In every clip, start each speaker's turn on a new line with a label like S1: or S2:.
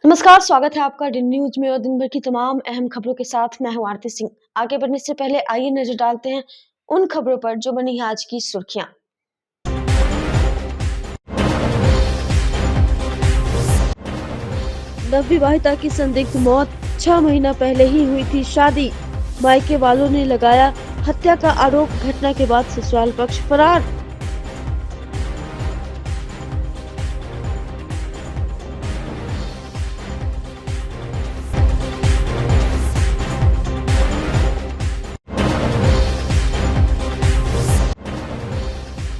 S1: नमस्कार, स्वागत है आपका डी न्यूज में और दिन भर की तमाम अहम खबरों के साथ मैं हूं आरती सिंह। आगे बढ़ने से पहले आइए नजर डालते हैं उन खबरों पर जो बनी है आज की सुर्खियां। नवविवाहिता की संदिग्ध मौत, 6 महीना पहले ही हुई थी शादी। मायके वालों ने लगाया हत्या का आरोप, घटना के बाद ससुराल पक्ष फरार।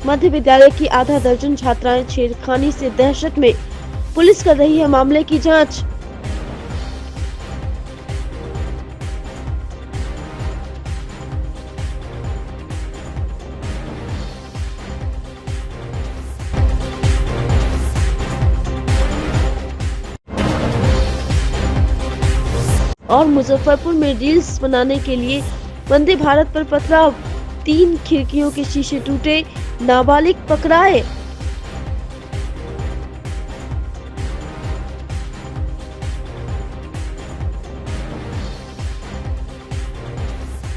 S1: मध्य विद्यालय की आधा दर्जन छात्राएं छेड़खानी से दहशत में, पुलिस कर रही है मामले की जांच। और मुजफ्फरपुर में रील्स बनाने के लिए वंदे भारत पर पथराव, 3 खिड़कियों के शीशे टूटे, नाबालिग पकड़ाए।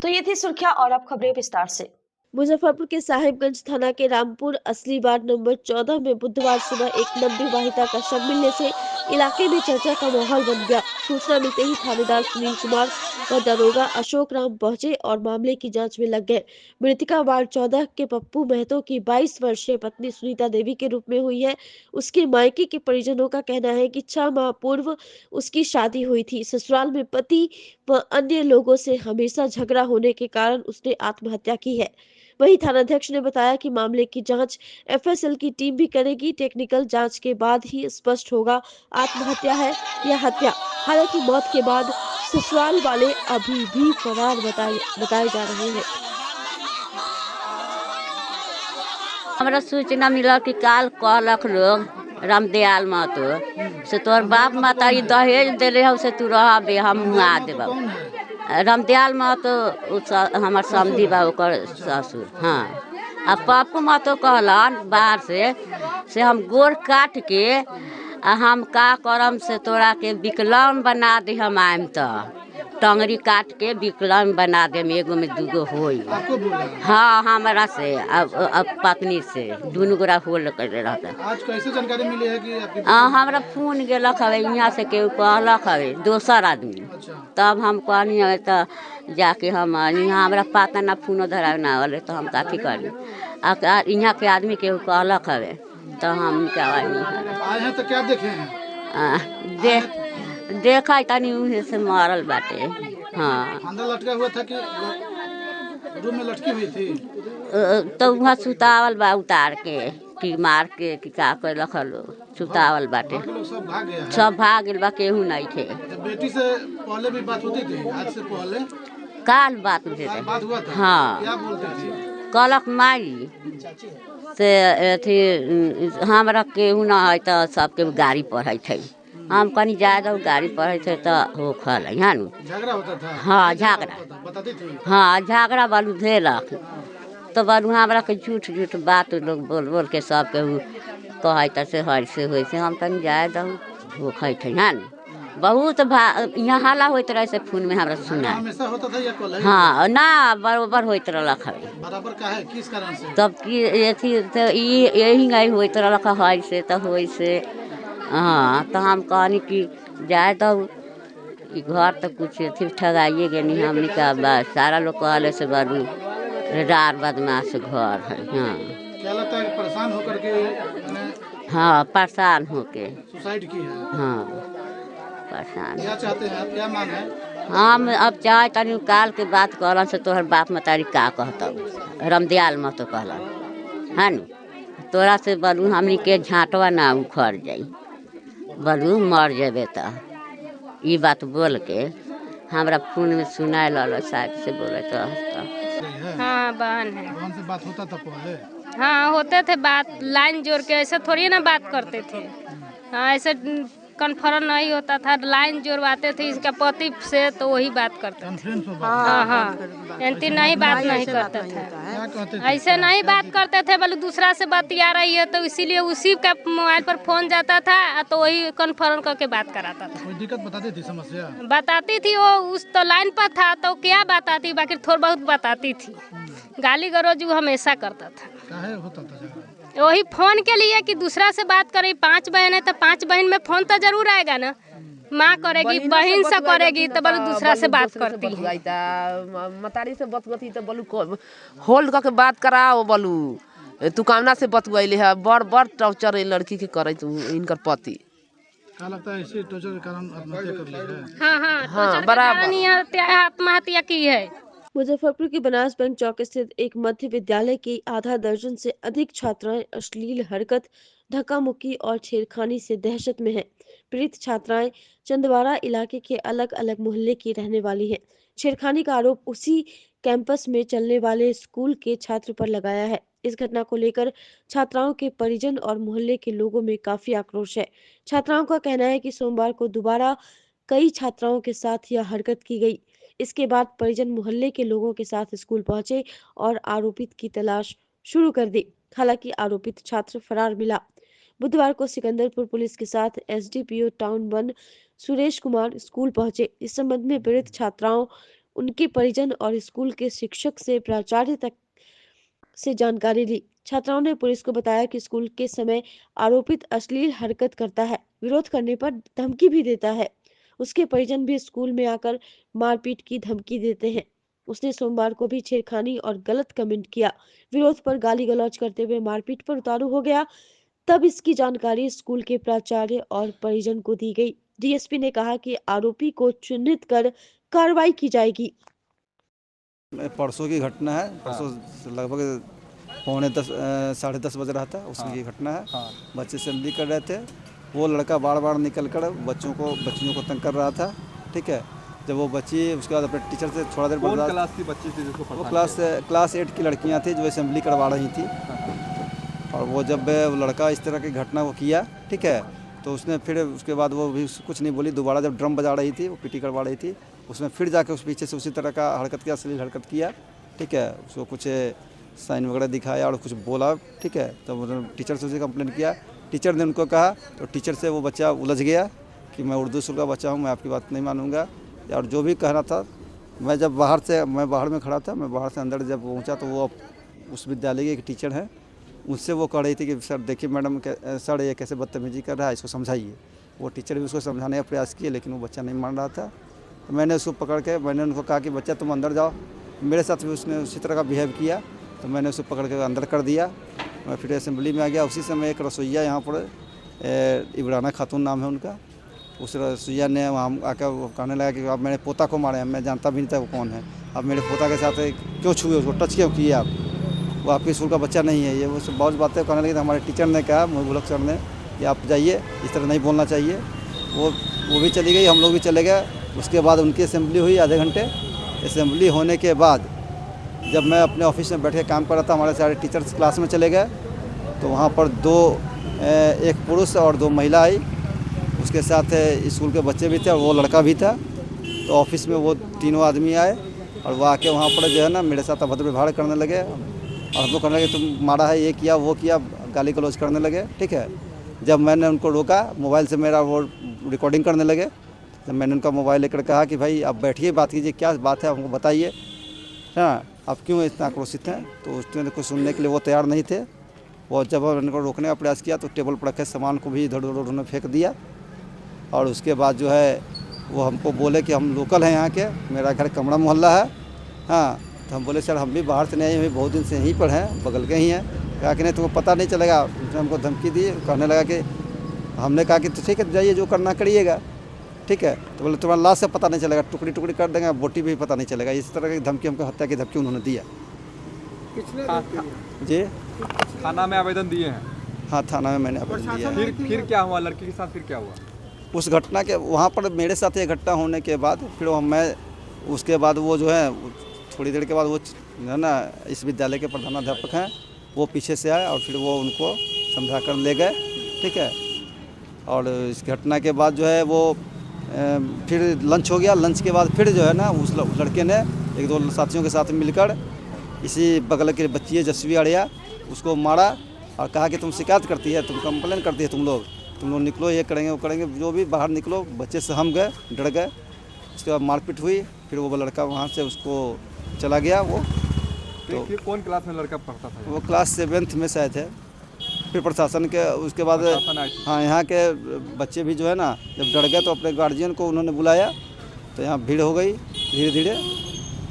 S1: तो ये थी सुर्खियां और अब खबरें विस्तार से। मुजफ्फरपुर के साहिबगंज थाना के रामपुर असली वार्ड नंबर 14 में बुधवार सुबह एक नवविवाहिता का शव मिलने से इलाके में चर्चा का माहौल बन गया। सूचना मिलते ही थानेदार सुनील कुमार व दरोगा अशोक राम पहुंचे और मामले की जांच में लग गए। मृतका वार्ड 14 के पप्पू महतो की 22 वर्षीय पत्नी सुनीता देवी के रूप में हुई है। उसके मायके के परिजनों का कहना है कि 6 माह पूर्व उसकी शादी हुई थी। ससुराल में पति व अन्य लोगों से हमेशा झगड़ा होने के कारण उसने आत्महत्या की है। वहीं थानाध्यक्ष ने बताया कि मामले की जांच एफएसएल की टीम भी करेगी। टेक्निकल जांच के बाद ही स्पष्ट होगा आत्महत्या है या हत्या। हालांकि मौत के बाद ससुराल वाले अभी भी फरार बताए जा रहे हैं।
S2: हमरा सूचना मिला कि काल कहलक लोग रामदयाल महतो से तोर बाप मातारी दहेज दिले हो से तू रहबे हम मुआ देब। रामदयाल महतो हमार समधी बा ओकर ससुर। हाँ आ पप्पू महतो कहलन बाहर से हम गोर काट के आ हम का करम से तोरा के विकलांग बना दे। हम आएम तो टंगरी काट के विकलांग बना दे, एगो में दूगो होई। हाँ हमरा से अब पत्नी से दुनू गोरा होल कर रहता।
S3: आज कैसे जानकारी मिली है कि आपकी
S2: हमरा फोन गेलक हवे यहाँ से केहू कहलक हवे दोसर आदमी। तब हम कहनी है तो जाके हम यहाँ हमरा पता ना फोन धरा ना वाले तो हम काफी करी यहाँ के आदमी केहू कहलक हवे तो हम कहवानी
S3: आए हैं तो क्या देखे हैं?
S2: देखा तनी उन्हें से मारल बाटे। हाँ
S3: अंदर लटका हुआ था कि रूम में लटकी हुई थी?
S2: तो वहाँ सुतावल बा उतार के कि मार के कि का कर रखलो सुतावल बाटे।
S3: सब भाग गया है?
S2: सब भाग गइल बा, केहू नहीं थे।
S3: जब बेटी से पहले भी बात होती थी, आज से पहले
S2: काल बात होते थे।
S3: बात हुआ था?
S2: हाँ
S3: क्या बोलती थी?
S2: कहलक माई से अथी हमरा केहू ना है तो सबके गाड़ी पढ़े थे। हम कहीं जाए तो गाड़ी पढ़े थे तो हो खल है नु
S3: झगड़ा होता था?
S2: हाँ झगड़ा
S3: बताती थी?
S2: हाँ झगड़ा बालू धेलक तो बालू हमरा के झूठ झूठ बात लोग बोल बोल के सब केहू कहते से हर से होइ से हम कहीं जाए दो हो खे थे हाँ नु बहुत यहाँ हल्ला होते रहे से फोन में हमरा सुना।
S3: हमेशा होता था या कल?
S2: हाँ ना बराबर होते रहलक हवे।
S3: बराबर का है किस कारण से?
S2: तब की अथी तो यही नहीं होते रहलक है से तो होइ से। हाँ तो हम कहनी कि जाए तो घर तो कुछ अथी ठगाइए गनी हमने का बस सारा लोग कहले से बड़ू रार बदमाश घर है। हाँ
S3: क्या लगता है परेशान होकर के
S2: हाँ परेशान होके
S3: सुसाइड की है?
S2: हाँ परेशान।
S3: क्या चाहते हैं आप, क्या मांग है?
S2: हम अब चाहे तनी काल के बात कहलन से तोहर बाप मतारी का कहता रामदयाल महतो कहलन है नु तोरा से बलू हमनी के झाँटवा ना उखड़ जाई बलू मर जेबे तो ई बात बोल के हमरा फोन में सुनाए लल साइड से बोले तो।
S4: हाँ बहन है।
S3: बहन से बात होता था पहले?
S4: हाँ होते थे बात, लाइन जोड़ के ऐसे थोड़ी ना बात करते थे। हाँ ऐसे कन्फर्म नहीं होता था, लाइन जोड़वाते थे इसका पति से, तो वही बात करते थे। हाँ हाँ, एंटी नहीं बात नहीं करते थे, ऐसे नहीं बात करते थे, बोले दूसरा से बतिया रही है तो इसीलिए उसी का मोबाइल पर फोन जाता था तो वही कन्फर्म करके बात कराता था।
S3: कोई दिक्कत बताती थी, समस्या
S4: बताती थी वो, उस तो लाइन पर था तो क्या बताती, बाकी थोड़ा बहुत बताती थी। गाली गलौज वो हमेशा करता था।
S3: काहे होता था झगड़ा?
S4: वही फोन के लिए कि दूसरा से बात करें, 5 बहन है तो 5 बहन में फोन तो जरूर आएगा ना, माँ करेगी, बहन से करेगी तो बोलो दूसरा से बात करती है।
S5: मतारी से बतगती तो बोलू होल्ड करके बात कराओ, बोलू तू कामना से बतगैले है, बड़ बड़ टॉर्चर लड़की के करे तू इनकर पति।
S3: क्या लगता है इसी टॉर्चर के कारण आत्महत्या कर ली है?
S4: हाँ, बराबर आत्महत्या की है।
S1: मुजफ्फरपुर के बनास बैंक चौक स्थित एक मध्य विद्यालय की आधा दर्जन से अधिक छात्राएं अश्लील हरकत, धक्का मुक्की और छेड़खानी से दहशत में हैं। पीड़ित छात्राएं चंदवाड़ा इलाके के अलग अलग मोहल्ले की रहने वाली हैं। छेड़खानी का आरोप उसी कैंपस में चलने वाले स्कूल के छात्र पर लगाया है। इस घटना को लेकर छात्राओं के परिजन और मोहल्ले के लोगों में काफी आक्रोश है। छात्राओं का कहना है कि सोमवार को दोबारा कई छात्राओं के साथ यह हरकत की गई। इसके बाद परिजन मोहल्ले के लोगों के साथ स्कूल पहुंचे और आरोपित की तलाश शुरू कर दी। हालांकि आरोपित छात्र फरार मिला। बुधवार को सिकंदरपुर पुलिस के साथ SDPO town 1 Suresh Kumar school पहुंचे। इस संबंध में पीड़ित छात्राओं, उनके परिजन और स्कूल के शिक्षक से प्राचार्य तक से जानकारी ली। छात्राओं ने पुलिस को बताया कि स्कूल के समय आरोपित अश्लील हरकत करता है, विरोध करने पर धमकी भी देता है। उसके परिजन भी स्कूल में आकर मारपीट की धमकी देते हैं। उसने सोमवार को भी छेड़खानी और गलत कमेंट किया। विरोध पर गाली गलौज करते हुए मारपीट पर उतारू हो गया। तब इसकी जानकारी स्कूल के प्राचार्य और परिजन को दी गई। डीएसपी ने कहा कि आरोपी को चिन्हित कर कार्रवाई की जाएगी।
S6: परसों की घटना है, परसों लगभग 9:30 बज रहा था, उसकी घटना है। बच्चे असेंबली कर रहे थे, वो लड़का बार बार निकल कर बच्चियों को तंग कर रहा था। ठीक है, जब वो बच्ची उसके बाद अपने टीचर से थोड़ा देर बाद,
S7: क्लास की बच्ची थी जिसको
S6: वो क्लास 8 की लड़कियां थी जो असेंबली करवा रही थी। और वो जब वो लड़का इस तरह की घटना को किया, ठीक है, तो उसने फिर उसके बाद वो भी कुछ नहीं बोली। दोबारा जब ड्रम बजा रही थी, वो पीटी करवा रही थी, उसने फिर जाके उस पीछे से उसी तरह का हरकत किया, अश्लील हरकत किया। ठीक है, उसको कुछ साइन वगैरह दिखाया और कुछ बोला। ठीक है, तो टीचर से उसे कंप्लेंट किया। टीचर ने उनको कहा, तो टीचर से वो बच्चा उलझ गया कि मैं उर्दू स्कूल का बच्चा हूँ, मैं आपकी बात नहीं मानूंगा। और जो भी कहना था, मैं बाहर में खड़ा था, मैं बाहर से अंदर जब पहुँचा तो वो उस विद्यालय के एक टीचर हैं, उससे वो कह रही थी कि सर देखिए मैडम, सर ये कैसे बदतमीजी कर रहा है, इसको समझाइए। वो टीचर भी उसको समझाने का प्रयास किए, लेकिन वो बच्चा नहीं मान रहा था। तो मैंने उसको पकड़ के मैंने उनको कहा कि बच्चा तुम अंदर जाओ। मेरे साथ भी उसने उसी तरह का बिहेव किया, तो मैंने उसे पकड़ के अंदर कर दिया। मैं फिर असेंबली में आ गया। उसी समय एक रसोइया यहाँ पर इब्राना खातून नाम है उनका, उस रसोइया ने वहाँ आकर वो कहने लगा कि आप मेरे पोता को मारे हैं, मैं जानता भी नहीं था वो कौन है, आप मेरे पोता के साथ क्यों छुए, उसको टच क्यों किए आप, वो आपके स्कूल का बच्चा नहीं है। ये वो बहुत बातें कहने लगी। तो हमारे टीचर ने कहा, मुबलक सर ने, कि आप जाइए, इस तरह नहीं बोलना चाहिए। वो भी चली गई, हम लोग भी चले गए। उसके बाद उनकी असेंबली हुई आधे घंटे। असेंबली होने के बाद जब मैं अपने ऑफिस में बैठ के काम कर रहा था, हमारे सारे टीचर्स क्लास में चले गए, तो वहाँ पर एक पुरुष और 2 महिला आई, उसके साथ स्कूल के बच्चे भी थे और वो लड़का भी था। तो ऑफिस में वो तीनों आदमी आए और वो आके वहाँ पर जो है ना मेरे साथ अभद्र व्यवहार करने लगे और हमको कहने लगे तुम मारा है, ये किया वो किया, गाली गलौज करने लगे। ठीक है, जब मैंने उनको रोका, मोबाइल से मेरा वो रिकॉर्डिंग करने लगे, जब मैंने उनका मोबाइल लेकर कहा कि भाई आप बैठिए, बात कीजिए, क्या बात है हमको बताइए, हाँ आप क्यों इतना आक्रोशित हैं, तो उसने कुछ सुनने के लिए वो तैयार नहीं थे। वो जब उनको रोकने का प्रयास किया तो टेबल पर रखे सामान को भी इधर उधर उन्होंने फेंक दिया। और उसके बाद जो है वो हमको बोले कि हम लोकल हैं यहाँ के, मेरा घर कमरा मोहल्ला है। हाँ, तो हम बोले सर हम भी बाहर से नहीं आए, बहुत दिन से यहीं पर हैं, बगल के ही हैं। कहा कि नहीं तुमको पता नहीं चलेगा। उसने हमको धमकी दी, कहने लगा कि हमने कहा कि तो ठीक है जाइए, जो करना करिएगा। ठीक है, तो बोले तुम्हारा लाश से पता नहीं चलेगा, टुकड़ी टुकड़ी कर देंगे, बोटी भी पता नहीं चलेगा। इस तरह की धमकी, हमको हत्या की धमकी उन्होंने दिया। जी,
S7: थाना में आवेदन दिए हैं?
S6: हाँ, थाना में मैंने आवेदन दिया।
S7: फिर क्या हुआ लड़की के साथ, फिर क्या हुआ?
S6: उस घटना के वहाँ पर मेरे साथ ये घटना होने के बाद फिर मैं उसके बाद वो जो है थोड़ी देर के बाद वो है ना इस विद्यालय के प्रधानाध्यापक हैं, वो पीछे से आए और फिर वो उनको समझा कर ले गए। ठीक है, और इस घटना के बाद जो है वो फिर लंच हो गया। लंच के बाद फिर जो है ना उस लड़के ने एक दो साथियों के साथ मिलकर इसी बगल के बच्ची है जसवी अड़िया, उसको मारा और कहा कि तुम शिकायत करती है, तुम कंप्लेन करती है, तुम लोग निकलो, ये करेंगे वो करेंगे, जो भी बाहर निकलो। बच्चे से हम गए, डर गए। उसके बाद मारपीट हुई, फिर वो लड़का वहाँ से उसको चला गया। वो
S7: तो कौन क्लास में लड़का पढ़ता था?
S6: वो क्लास 7th में शायद है। फिर प्रशासन के उसके बाद हाँ यहाँ के बच्चे भी जो है ना जब डर गए तो अपने गार्जियन को उन्होंने बुलाया, तो यहाँ भीड़ हो गई धीरे धीरे।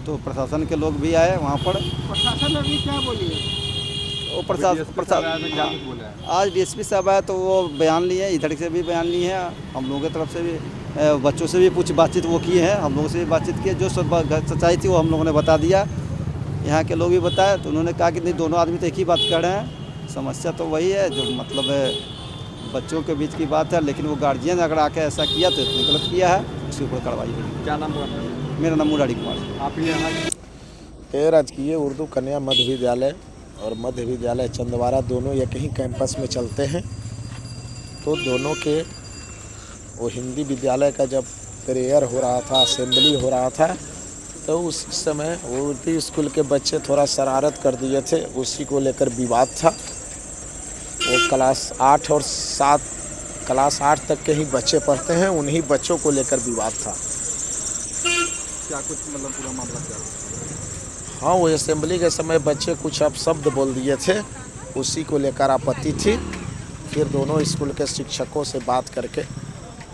S6: तो प्रशासन के लोग भी आए वहाँ पर।
S3: प्रशासन अभी क्या बोली है?
S6: वो प्रशासन आज DSP साहब आए तो वो बयान लिए, इधर से भी बयान लिए हैं, हम लोगों की तरफ से भी, बच्चों से भी कुछ बातचीत वो किए हैं, हम लोगों से भी बातचीत की। जो सच्चाई थी वो हम लोगों ने बता दिया, यहाँ के लोग भी बताए। तो उन्होंने कहा कि नहीं, दोनों आदमी तो एक ही बात कर रहे हैं, समस्या तो वही है जो मतलब बच्चों के बीच की बात है। लेकिन वो गार्जियन अगर आके ऐसा किया तो इतनी गलत किया है, उसके ऊपर कार्रवाई होगी।
S7: क्या नाम है?
S6: मेरा नाम मुरारी कुमार है।
S7: आप ये
S8: राजकीय उर्दू कन्या मध्य विद्यालय और मध्य विद्यालय चंदवारा दोनों एक ही कैंपस में चलते हैं। तो दोनों के वो हिंदी विद्यालय का जब प्रेयर हो रहा था, असेंबली हो रहा था, तो उस समय वो उर्दू स्कूल के बच्चे थोड़ा शरारत कर दिए थे, उसी को लेकर विवाद था। वो क्लास 8 और 7 क्लास 8 तक के ही बच्चे पढ़ते हैं, उन्हीं बच्चों को लेकर विवाद था।
S7: क्या कुछ मतलब पूरा मामला क्या?
S8: हाँ, वो असेंबली के समय बच्चे कुछ अपशब्द बोल दिए थे, उसी को लेकर आपत्ति थी। फिर दोनों स्कूल के शिक्षकों से बात करके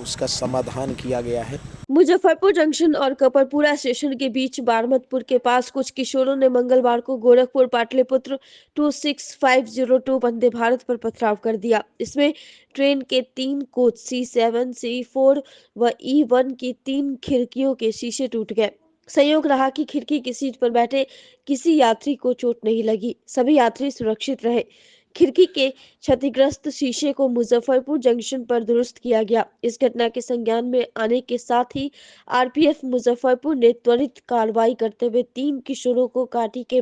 S8: उसका समाधान किया गया है।
S1: मुजफ्फरपुर जंक्शन और कपरपुरा स्टेशन के बीच बारमतपुर के पास कुछ किशोरों ने मंगलवार को गोरखपुर पाटलिपुत्र 26502 वंदे भारत पर पथराव कर दिया। इसमें ट्रेन के 3 कोच C7, C4 व E1 की 3 खिड़कियों के शीशे टूट गए। संयोग रहा कि खिड़की की सीट पर बैठे किसी यात्री को चोट नहीं लगी, सभी यात्री सुरक्षित रहे। खिड़की के क्षतिग्रस्त शीशे को मुजफ्फरपुर जंक्शन पर दुरुस्त किया गया। इस घटना के संज्ञान में आने के साथ ही RPF मुजफ्फरपुर ने त्वरित कार्रवाई करते हुए 3 किशोरों को काठी के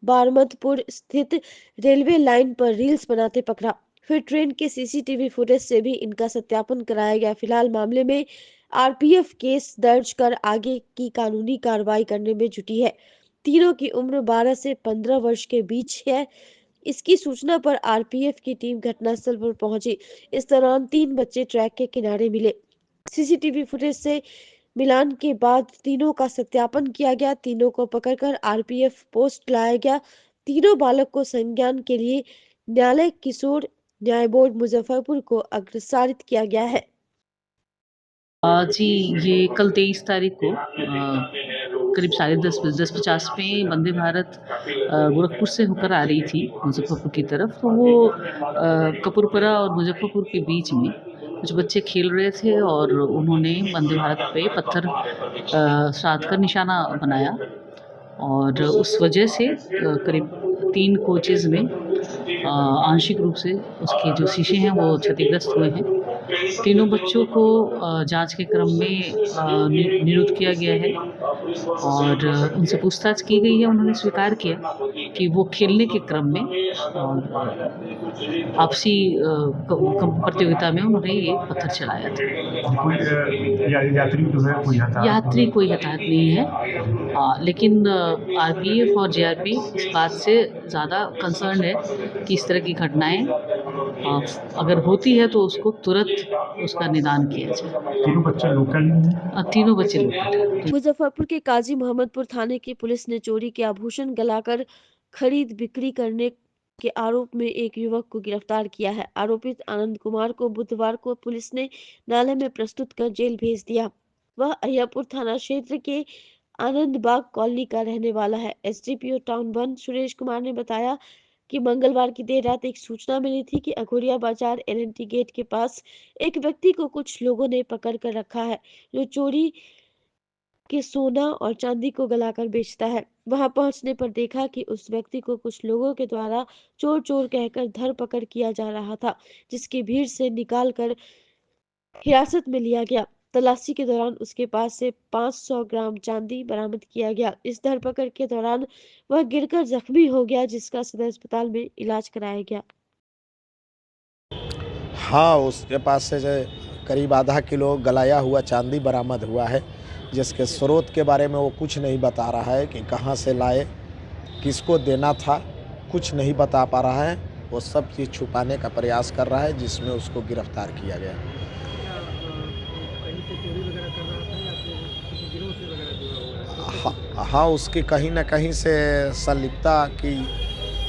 S1: बारमतपुर स्थित रेलवे लाइन पर रील्स बनाते पकड़ा। फिर ट्रेन के CCTV फुटेज से भी इनका सत्यापन कराया गया। फिलहाल मामले में RPF केस दर्ज कर आगे की कानूनी कार्रवाई करने में जुटी है। तीनों की उम्र 12 से 15 वर्ष के बीच है। इसकी सूचना पर RPF की टीम घटनास्थल पर पहुंची। इस दौरान 3 बच्चे ट्रैक के किनारे मिले। CCTV फुटेज से मिलान के बाद तीनों का सत्यापन किया गया। तीनों को पकड़कर RPF पोस्ट लाया गया। तीनों बालक को संज्ञान के लिए न्यायालय किशोर न्याय बोर्ड मुजफ्फरपुर को अग्रसारित किया गया है।
S9: जी, ये कल 23 तारीख को करीब 10:50 में वंदे भारत गोरखपुर से होकर आ रही थी मुजफ्फरपुर की तरफ। तो वो कपूरपुरा और मुजफ्फरपुर के बीच में कुछ बच्चे खेल रहे थे और उन्होंने वंदे भारत पे पत्थर साध कर निशाना बनाया और उस वजह से करीब 3 कोचेज़ में आंशिक रूप से उसके जो शीशे हैं वो क्षतिग्रस्त हुए हैं। तीनों बच्चों को जांच के क्रम में निरुद्ध किया गया है और उनसे पूछताछ की गई है। उन्होंने स्वीकार किया कि वो खेलने के क्रम में आपसी प्रतियोगिता में उन्होंने ये पत्थर चलाया था। यात्री कोई हताहत नहीं है, लेकिन RPF और JRP इस बात से ज़्यादा कंसर्न है कि इस तरह की घटनाएं अगर होती है तो उसको तुरंत उसका निदान किया जाए।
S10: तीनों बच्चे लोकल हैं?
S9: तीनों बच्चे लोकल।
S1: मुजफ्फरपुर के काजी मोहम्मदपुर थाने की पुलिस ने चोरी के आभूषण गलाकर खरीद बिक्री करने के आरोप में एक युवक को गिरफ्तार किया है। आरोपित आनंद कुमार को बुधवार को पुलिस ने न्यायालय में प्रस्तुत कर जेल भेज दिया। वह अहियापुर थाना क्षेत्र के आनंद बाग कॉलोनी का रहने वाला है। SDPO टाउन 1 सुरेश कुमार ने बताया कि मंगलवार की देर रात एक सूचना मिली थी कि अघोरिया बाजार LNT गेट के पास एक व्यक्ति को कुछ लोगों ने पकड़ कर रखा है, जो चोरी के सोना और चांदी को गलाकर बेचता है। वहां पहुंचने पर देखा कि उस व्यक्ति को कुछ लोगों के द्वारा चोर चोर कहकर धर पकड़ किया जा रहा था, जिसकी भीड़ से निकाल कर हिरासत में लिया गया। तलाशी के दौरान उसके पास से 500 ग्राम चांदी बरामद किया गया। इस धरपकड़ के दौरान वह गिरकर जख्मी हो गया, जिसका सदर अस्पताल में इलाज कराया गया।
S8: हाँ, उसके पास से जो करीब आधा किलो गलाया हुआ चांदी बरामद हुआ है, जिसके स्रोत के बारे में वो कुछ नहीं बता रहा है कि कहाँ से लाए, किसको देना था, कुछ नहीं बता पा रहा है। वो सब चीज़ छुपाने का प्रयास कर रहा है, जिसमें उसको गिरफ्तार किया गया। हाँ, उसकी कहीं न कहीं से संलिप्तता की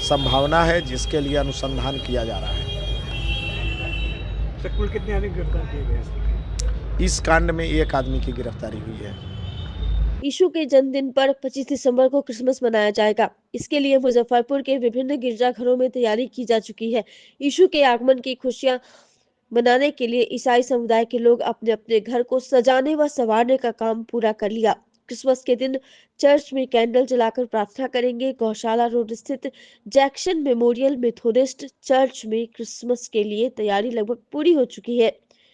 S8: संभावना है, जिसके लिए अनुसंधान किया जा रहा है।
S10: कुल कितने आदमी गिरफ्तार किए गए?
S8: इस कांड में एक आदमी की गिरफ्तारी हुई है।
S1: यीशु के जन्मदिन पर 25 दिसंबर को क्रिसमस मनाया जाएगा। इसके लिए मुजफ्फरपुर के विभिन्न गिरजाघरों में तैयारी की जा चुकी है। यीशु के आगमन की खुशियां मनाने के लिए ईसाई समुदाय के लोग अपने अपने घर को सजाने व संवारने का काम पूरा कर लिया। क्रिसमस के दिन चर्च में कैंडल जलाकर प्रार्थना करेंगे। गौशाला रोड स्थित जैक्सन मेमोरियल मेथोडिस्ट चर्च में क्रिसमस के लिए तैयारी लगभग पूरी हो चुकी है।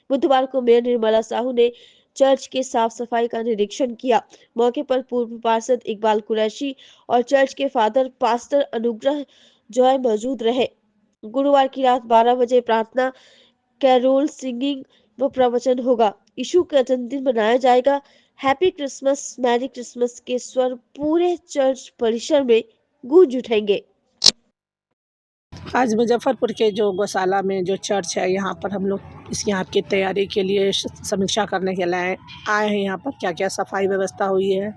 S1: बुधवार को मेयर निर्मला साहू ने चर्च के साफ सफाई का निरीक्षण किया। मौके पर पूर्व पार्षद इकबाल कुरैशी और चर्च के फादर पास्टर अनुग्रह जॉय मौजूद रहे। गुरुवार की रात 12 बजे प्रार्थना, कैरोल सिंगिंग व प्रवचन होगा। यीशु का जन्मदिन मनाया जाएगा। हैप्पी क्रिसमस, मैरी क्रिसमस के स्वर पूरे चर्च परिसर में गूंज उठेंगे।
S11: आज मुजफ्फरपुर के जो गौशाला में जो चर्च है, यहाँ पर हम लोग यहाँ की तैयारी के लिए समीक्षा करने के लिए आए हैं। यहाँ पर क्या क्या सफाई व्यवस्था हुई है,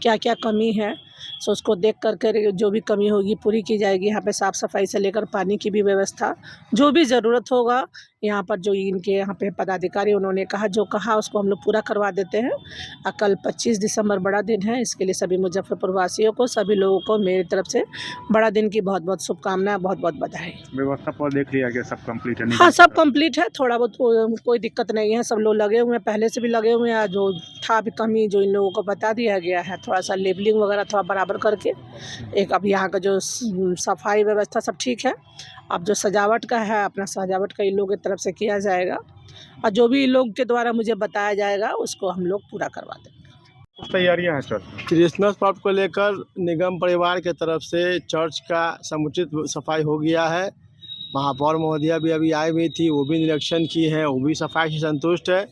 S11: क्या क्या कमी है, सो उसको देख कर जो भी कमी होगी पूरी की जाएगी। यहाँ पे साफ़ सफाई से लेकर पानी की भी व्यवस्था, जो भी ज़रूरत होगा यहाँ पर जो इनके यहाँ पे पदाधिकारी उन्होंने जो कहा उसको हम लोग पूरा करवा देते हैं। कल 25 दिसंबर बड़ा दिन है, इसके लिए सभी मुजफ्फरपुर वासियों को, सभी लोगों को मेरी तरफ से बड़ा दिन की बहुत बहुत शुभकामनाएं, बहुत बहुत बधाई।
S10: व्यवस्था पर देख लिया गया, सब कंप्लीट है?
S11: हाँ, सब कंप्लीट है, थोड़ा बहुत कोई दिक्कत नहीं है। सब लोग लगे हुए हैं, पहले से भी लगे हुए हैं। जो था भी कमी जो इन लोगों को बता दिया गया है, थोड़ा सा लेबलिंग वगैरह थोड़ा बराबर करके एक अब यहाँ का जो सफाई व्यवस्था सब ठीक है। अब जो सजावट का है, अपना सजावट का इन लोगों की तरफ से किया जाएगा और जो भी इन लोग के द्वारा मुझे बताया जाएगा उसको हम लोग पूरा करवा देंगे।
S10: तैयारियां हैं सर?
S12: क्रिसमस पर्व को लेकर निगम परिवार के तरफ से चर्च का समुचित सफाई हो गया है। महापौर महोदया भी अभी आई हुई थी, वो भी निरीक्षण की है, वो भी सफाई से संतुष्ट है।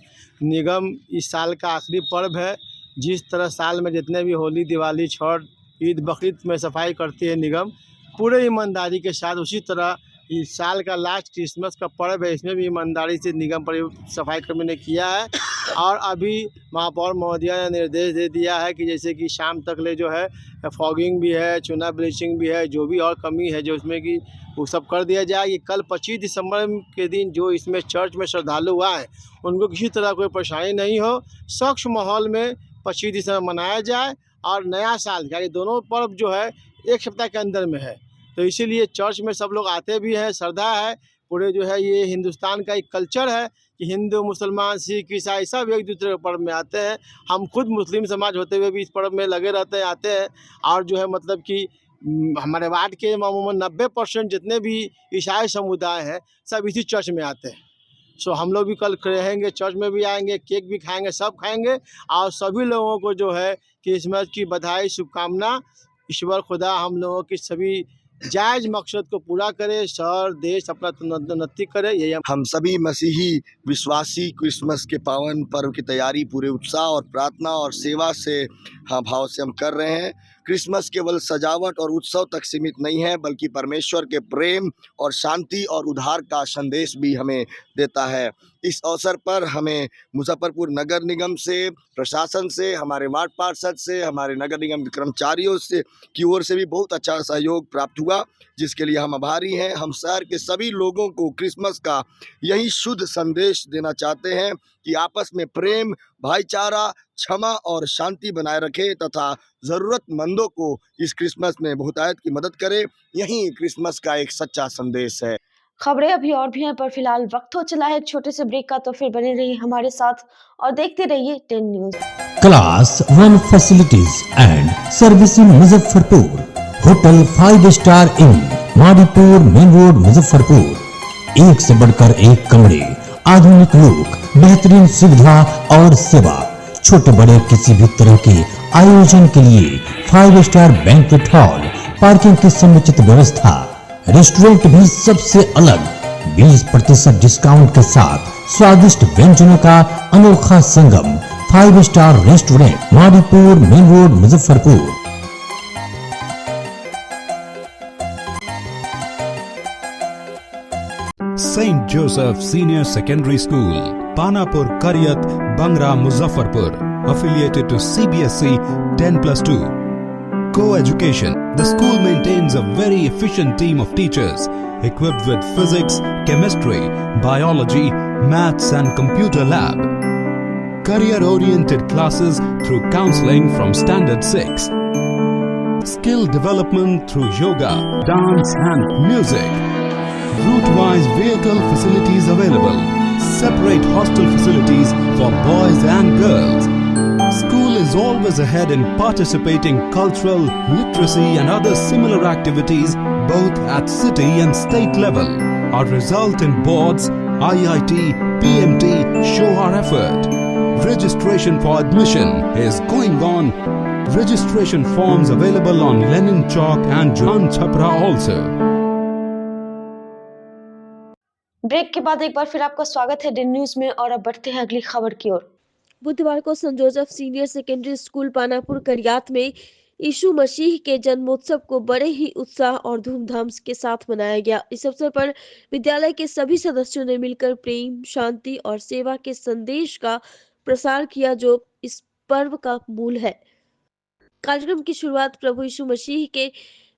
S12: निगम इस साल का आखिरी पर्व है, जिस तरह साल में जितने भी होली, दिवाली, छठ, ईद, बकरीद में सफाई करती है निगम, पूरे ईमानदारी के साथ उसी तरह इस साल का लास्ट क्रिसमस का पर्व है, इसमें भी ईमानदारी से निगम सफाई कर्मी ने किया है। और अभी महापौर महोदया ने निर्देश दे दिया है कि जैसे कि शाम तक ले जो है फॉगिंग भी है, चूना ब्लीचिंग भी है, जो भी और कमी है जो इसमें कि वो सब कर दिया जाए। ये कल 25 दिसंबर के दिन जो इसमें चर्च में श्रद्धालु आए उनको किसी तरह कोई परेशानी नहीं हो, स्वच्छ माहौल में 25 दिसंबर मनाया जाए। और नया साल का ये दोनों पर्व जो है एक सप्ताह के अंदर में है, तो इसीलिए चर्च में सब लोग आते भी हैं, श्रद्धा है। पूरे जो है ये हिंदुस्तान का एक कल्चर है कि हिंदू, मुसलमान, सिख, ईसाई सब एक दूसरे के पर्व में आते हैं। हम खुद मुस्लिम समाज होते हुए भी इस पर्व में लगे रहते हैं, आते हैं। और जो है मतलब कि हमारे वार्ड के अमूमन 90% जितने भी ईसाई समुदाय हैं सब इसी चर्च में आते हैं। सो हम लोग भी कल रहेंगे, चर्च में भी आएंगे, केक भी खाएंगे, सब खाएंगे। और सभी लोगों को जो है क्रिसमस की बधाई, शुभकामना। ईश्वर खुदा हम लोगों की सभी जायज़ मकसद को पूरा करे, शहर देश अपना उन्नति करे। यही
S13: हम सभी मसीही विश्वासी क्रिसमस के पावन पर्व की तैयारी पूरे उत्साह और प्रार्थना और सेवा से भाव से हम कर रहे हैं। क्रिसमस केवल सजावट और उत्सव तक सीमित नहीं है, बल्कि परमेश्वर के प्रेम और शांति और उद्धार का संदेश भी हमें देता है। इस अवसर पर हमें मुजफ्फरपुर नगर निगम से, प्रशासन से, हमारे वार्ड पार्षद से, हमारे नगर निगम के कर्मचारियों से की ओर से भी बहुत अच्छा सहयोग प्राप्त हुआ, जिसके लिए हम आभारी हैं। हम शहर के सभी लोगों को क्रिसमस का यही शुद्ध संदेश देना चाहते हैं कि आपस में प्रेम, भाईचारा, क्षमा और शांति बनाए रखें तथा ज़रूरतमंदों को इस क्रिसमस में बहुतायत की मदद करें। यही क्रिसमस का एक सच्चा संदेश है।
S1: खबरें अभी और भी हैं, पर फिलहाल वक्त हो चला है एक छोटे से ब्रेक का, तो फिर बने रहिए हमारे साथ और देखते रहिए 10 news.
S14: Class 1 facilities and servicing Muzaffarpur. Hotel 5 star in Madipur main road Muzaffarpur. एक से बढ़कर एक कमरे, आधुनिक लुक, बेहतरीन सुविधा और सेवा। छोटे बड़े किसी भी तरह के आयोजन के लिए 5 स्टार बैंक्वेट हॉल, पार्किंग की समुचित व्यवस्था, रेस्टोरेंट भी सबसे अलग, 20% डिस्काउंट के साथ स्वादिष्ट व्यंजनों का अनोखा संगम 5 star restaurant Madipur main road Muzaffarpur.
S15: St. Joseph Senior Secondary School, Panapur Karyat, Bangra, Muzaffarpur, affiliated to CBSE 10+2. Co-education. The school maintains a very efficient team of teachers equipped with physics, chemistry, biology, maths and computer lab. Career-oriented classes through counseling from Standard 6. Skill development through yoga, dance and music. Route-wise vehicle facilities available. Separate hostel facilities for boys and girls. School is always ahead in participating cultural, literacy and other similar activities both at city and state level. Our result in boards, IIT, PMT show our effort. Registration for admission is going on. Registration forms available on Lenin Chowk and John Chhapra also.
S1: Break के बाद एक बार फिर आपका स्वागत है दिन news में और अब बढ़ते हैं अगली खबर की ओर। बुधवार को Saint Joseph senior secondary school Panapur Kariyat में यीशु मसीह के जन्मोत्सव को बड़े ही उत्साह और धूमधाम के साथ मनाया गया। इस अवसर पर विद्यालय के सभी सदस्यों ने मिलकर प्रेम, शांति और सेवा के संदेश का प्रसार किया जो इस पर्व का मूल है। कार्यक्रम की शुरुआत प्रभु यीशु मसीह के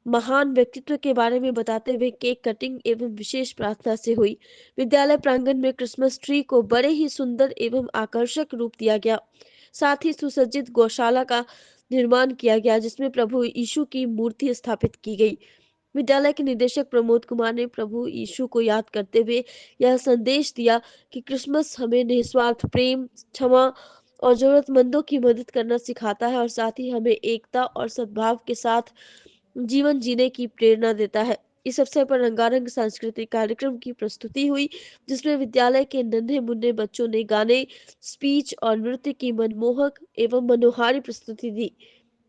S1: महान व्यक्तित्व के बारे में बताते हुए केक कटिंग एवं विशेष प्रार्थना से हुई। विद्यालय प्रांगण में क्रिसमस ट्री को बड़े ही सुंदर एवं आकर्षक रूप दिया गया। साथ ही सुसज्जित गौशाला का निर्माण किया गया जिसमें प्रभु यीशु की मूर्ति स्थापित की गई। विद्यालय के निदेशक प्रमोद कुमार ने प्रभु यीशु को याद करते हुए यह संदेश दिया कि क्रिसमस हमें निस्वार्थ प्रेम, क्षमा और जरूरतमंदों की मदद करना सिखाता है और साथ ही हमें एकता और सद्भाव के साथ जीवन जीने की प्रेरणा देता है। इस अवसर पर रंगारंग सांस्कृतिक कार्यक्रम की प्रस्तुति हुई जिसमें विद्यालय के नन्हे मुन्ने बच्चों ने गाने, स्पीच और नृत्य की मनमोहक एवं मनोहारी प्रस्तुति दी।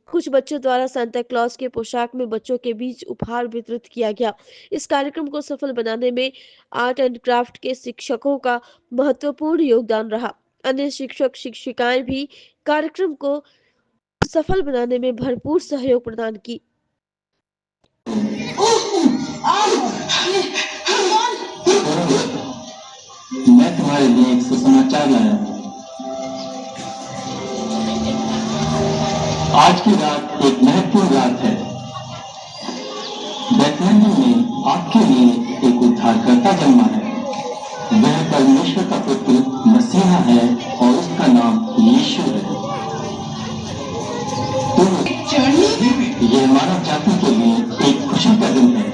S1: कुछ बच्चों द्वारा सांता क्लॉज के पोशाक में बच्चों के बीच उपहार वितरित किया गया। इस कार्यक्रम को सफल बनाने में आर्ट एंड क्राफ्ट के शिक्षकों का महत्वपूर्ण योगदान रहा। अन्य शिक्षक शिक्षिकाएं भी कार्यक्रम को सफल बनाने में भरपूर सहयोग प्रदान की।
S16: मैं तुम्हारे लिए एक सुसमाचार लाया हूं। आज की रात एक महत्वपूर्ण रात है। बेथलेहम में आपके लिए एक उद्धारकर्ता जन्मा है। वह परमेश्वर का पुत्र मसीहा है और उसका नाम यीशु है। यह मानव जाति के लिए एक खुशी का दिन है।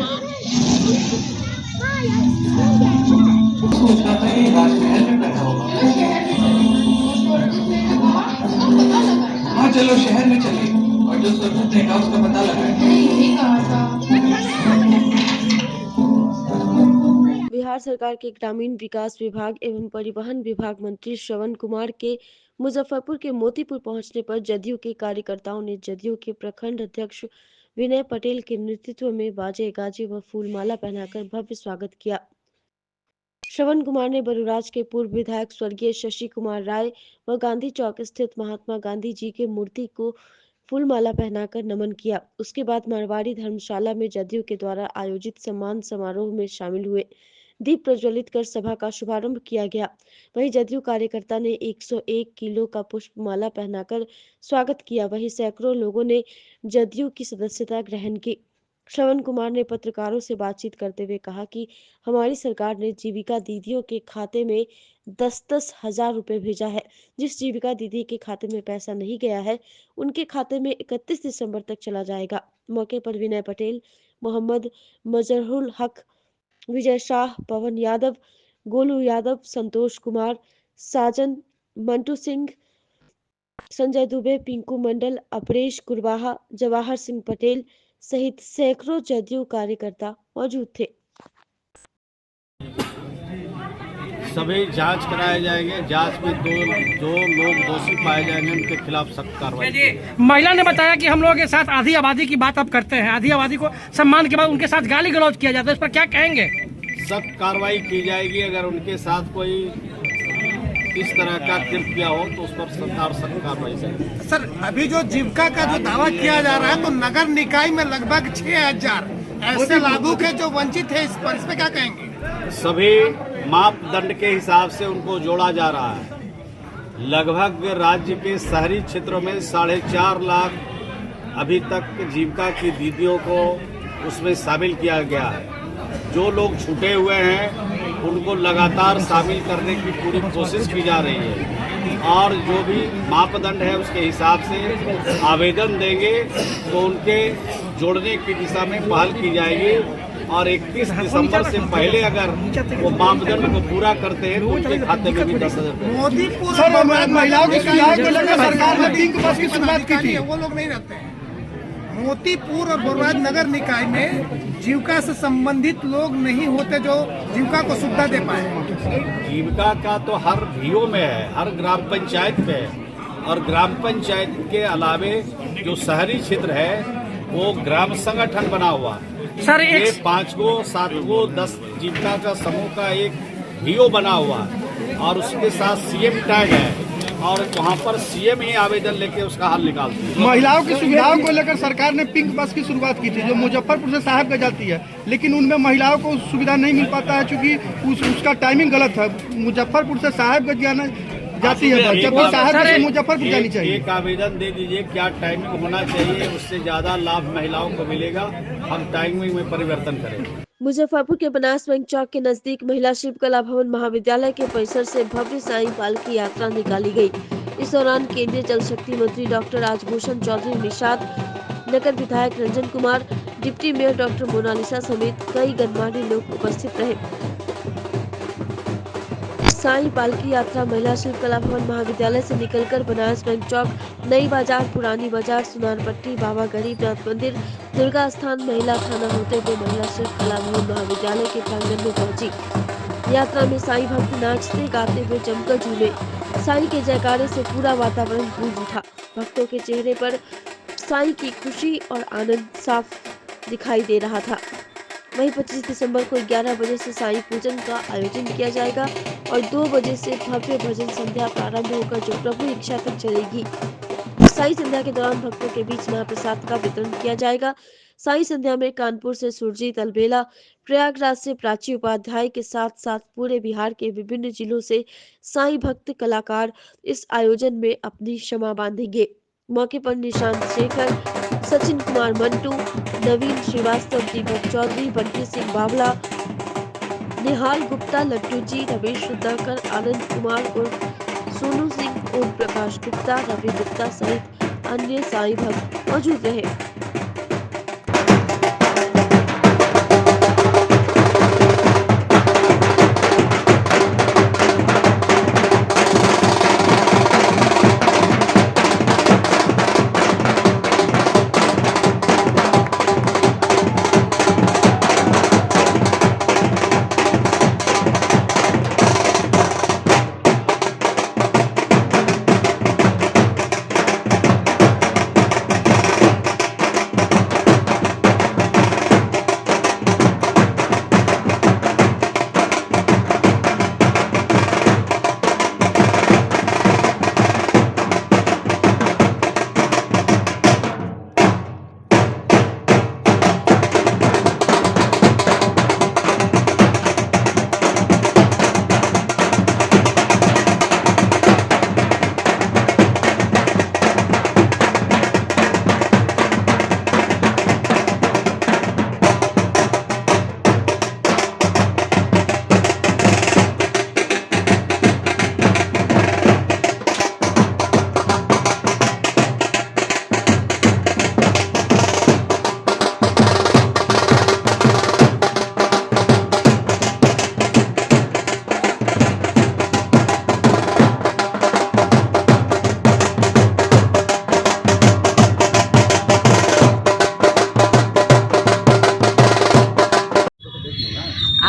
S16: सोचता था कि राजमहल में बैठा होगा। हाँ चलो शहर में चलिए और जो सबूत देखा उसका पता लगाए।
S1: बिहार सरकार के ग्रामीण विकास विभाग एवं परिवहन विभाग मंत्री श्रवण कुमार के मुजफ्फरपुर के मोतीपुर पहुंचने पर जदयू के कार्यकर्ताओं ने जदयू के प्रखंड अध्यक्ष विनय पटेल के नेतृत्व में बाजे गाजे व फूलमाला पहनाकर भव्य स्वागत किया। श्रवण कुमार ने बरुराज के पूर्व विधायक स्वर्गीय शशि कुमार राय व गांधी चौक स्थित महात्मा गांधी जी के मूर्ति को फूलमाला पहनाकर नमन किया। उसके बाद मारवाड़ी धर्मशाला में जदयू के द्वारा आयोजित सम्मान समारोह में शामिल हुए। दीप प्रज्वलित कर सभा का शुभारंभ किया गया। वहीं जदयू कार्यकर्ता ने 101 किलो का पुष्पमाला पहनाकर स्वागत किया। वहीं सैकड़ों लोगों ने जदयू की सदस्यता ग्रहण की। श्रवण कुमार ने पत्रकारों से बातचीत करते हुए कहा कि हमारी सरकार ने जीविका दीदियों के खाते में 10-10 हजार रुपए भेजा है। जिस जीविका दीदी के खाते में पैसा नहीं गया है उनके खाते में 31 दिसंबर तक चला जाएगा। मौके पर विनय पटेल, मोहम्मद मजहरुल हक, विजय शाह, पवन यादव, गोलू यादव, संतोष कुमार, साजन, मंटू सिंह, संजय दुबे, पिंकू मंडल, अपरेश कुरवाहा, जवाहर सिंह पटेल सहित सैकड़ों जदयू कार्यकर्ता मौजूद थे।
S12: सभी जांच कराए जाएंगे। जांच में जो लोग दोषी पाए जाएंगे उनके खिलाफ सख्त कार्रवाई।
S17: महिला ने बताया कि हम लोगों के साथ आधी आबादी की बात अब करते हैं। आधी आबादी को सम्मान के बाद उनके साथ गाली गलौज किया जाता है, इस पर क्या कहेंगे?
S12: सख्त कार्रवाई की जाएगी। अगर उनके साथ कोई इस तरह का कृत्य किया हो तो उस पर सरकार सख्त कार्रवाई करेगी।
S17: सर, अभी जो जीविका का जो दावा किया जा रहा है तो नगर निकाय में लगभग 6000 ऐसे लाभुक है जो वंचित है, इस पर क्या कहेंगे?
S12: सभी मापदंड के हिसाब से उनको जोड़ा जा रहा है। लगभग राज्य के शहरी क्षेत्रों में 4.5 लाख अभी तक जीविका की दीदियों को उसमें शामिल किया गया है। जो लोग छूटे हुए हैं उनको लगातार शामिल करने की पूरी कोशिश की जा रही है और जो भी मापदंड है उसके हिसाब से आवेदन देंगे तो उनके जोड़ने की दिशा में पहल की जाएगी और 31 दिसंबर से पहले अगर वो मापदंड को पूरा करते हैं तो उनके खाते में भी 10,000
S17: मोदी महिलाओं के सुविधा को लेकर सरकार ने पिंक बस की शुरुआत की थी, वो लोग नहीं रहते हैं। मोतीपुर और बरवाज नगर निकाय में जीविका से संबंधित लोग नहीं होते जो जीविका को सुविधा दे पाए।
S12: जीविका का तो हर भीओ में है, हर ग्राम पंचायत में है और ग्राम पंचायत के अलावे जो शहरी क्षेत्र है वो ग्राम संगठन बना हुआ
S17: सर,
S12: ये 5 को 7 को 10 जीविका का समूह का एक भीओ बना हुआ है और उसके साथ सीएम टैग है और वहाँ पर सीएम ही आवेदन लेके उसका हल निकालती है।
S17: महिलाओं की सुविधाओं को लेकर सरकार ने पिंक बस की शुरुआत की थी जो मुजफ्फरपुर से साहिबगंज जाती है, लेकिन उनमें महिलाओं को सुविधा नहीं मिल पाता है क्योंकि उसका टाइमिंग गलत है। मुजफ्फरपुर से साहिबगंज जाना जाती है जबकि साहिबगंज से मुजफ्फरपुर जानी चाहिए।
S12: एक आवेदन दे दीजिए क्या टाइमिंग होना चाहिए, उससे ज्यादा लाभ महिलाओं को मिलेगा। हम टाइमिंग में परिवर्तन करेंगे।
S1: मुजफ्फरपुर के बनास बैंक चौक के नजदीक महिला शिल्पकला भवन महाविद्यालय के परिसर से भव्य साईं पालकी यात्रा निकाली गई। इस दौरान केंद्रीय जल शक्ति मंत्री डॉक्टर राजभूषण चौधरी निषाद, नगर विधायक Ranjan Kumar, deputy mayor doctor Monalisa समेत कई गणमान्य लोग उपस्थित रहे। साईं पालकी यात्रा महिला शिल्पकला भवन महाविद्यालय से निकलकर बनास बैंक चौक, नई बाजार, पुरानी बाजार, सुनारपट्टी, बाबा गरीबनाथ मंदिर, दुर्गा स्थान, महिला थाना होते हुए महिला शिल्पकला भवन महाविद्यालय के प्रांगण में पहुंची। यात्रा में साईं भक्त नाचते गाते हुए जमकर झूले। साईं के जयकारे से पूरा वातावरण गूंज उठा। भक्तों के चेहरे पर साईं की खुशी और आनंद साफ दिखाई दे रहा था। वहीं 25 दिसंबर को 11 बजे से साईं पूजन का आयोजन किया जाएगा और 2 बजे से भव्य भजन संध्या प्रारंभ होकर जो प्रभु इच्छा तक चलेगी। साईं संध्या के दौरान भक्तों के बीच महाप्रसाद का वितरण किया जाएगा। साईं संध्या में कानपुर से सुरजीत अलबेला, प्रयागराज से प्राची उपाध्याय के साथ साथ पूरे बिहार के विभिन्न जिलों से साईं भक्त कलाकार इस आयोजन में अपनी क्षमा बांधेंगे। मौके पर निशांत शेखर, सचिन कुमार मंटू, नवीन श्रीवास्तव, दीपक चौधरी, बंटी सिंह बावला, निहाल गुप्ता, लड्डू जी, रमेश सुधाकर, आनंद कुमार और सोनू सिंह, ओम प्रकाश गुप्ता, रवि गुप्ता सहित अन्य साईं भक्त मौजूद रहे।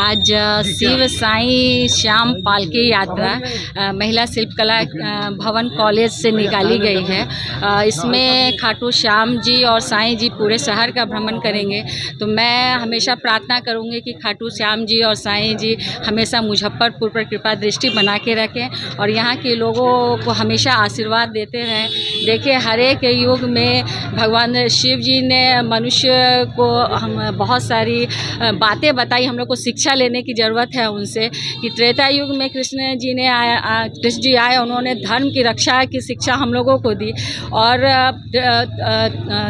S18: आज शिव साईं श्याम पालकी यात्रा महिला शिल्पकला भवन कॉलेज से निकाली गई है। इसमें खाटू श्याम जी और साईं जी पूरे शहर का भ्रमण करेंगे। तो मैं हमेशा प्रार्थना करूँगी कि खाटू श्याम जी और साईं जी हमेशा मुजफ्फरपुर पर कृपा दृष्टि बना के रखें और यहाँ के लोगों को हमेशा आशीर्वाद देते रहें। देखिए, हर एक युग में भगवान शिव जी ने मनुष्य को हम बहुत सारी बातें बताई। हम लोग को शिक्षा लेने की ज़रूरत है उनसे कि त्रेता युग में कृष्ण जी आए, उन्होंने धर्म की रक्षा की शिक्षा हम लोगों को दी और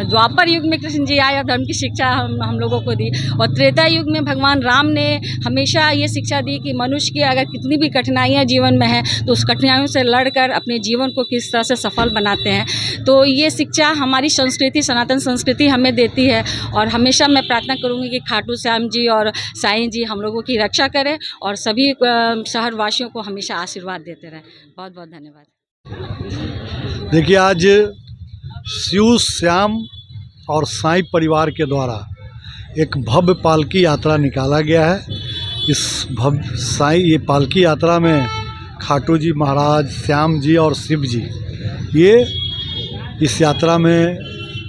S18: द्वापर युग में कृष्ण जी आए और धर्म की शिक्षा हम लोगों को दी और त्रेता युग में भगवान राम ने हमेशा ये शिक्षा दी कि मनुष्य की अगर कितनी भी कठिनाइयाँ जीवन में हैं तो उस कठिनाइयों से लड़कर अपने जीवन को किस तरह से सफल बनाते हैं। तो ये शिक्षा हमारी संस्कृति, सनातन संस्कृति हमें देती है और हमेशा मैं प्रार्थना करूँगी कि खाटू श्याम जी और साईं जी हम लोगों की रक्षा करें और सभी शहरवासियों को हमेशा आशीर्वाद देते रहें। बहुत बहुत धन्यवाद।
S19: देखिए, आज शिव श्याम और साईं परिवार के द्वारा एक भव्य पालकी यात्रा निकाला गया है। इस भव्य साईं ये पालकी यात्रा में खाटू जी महाराज, श्याम जी और शिव जी ये इस यात्रा में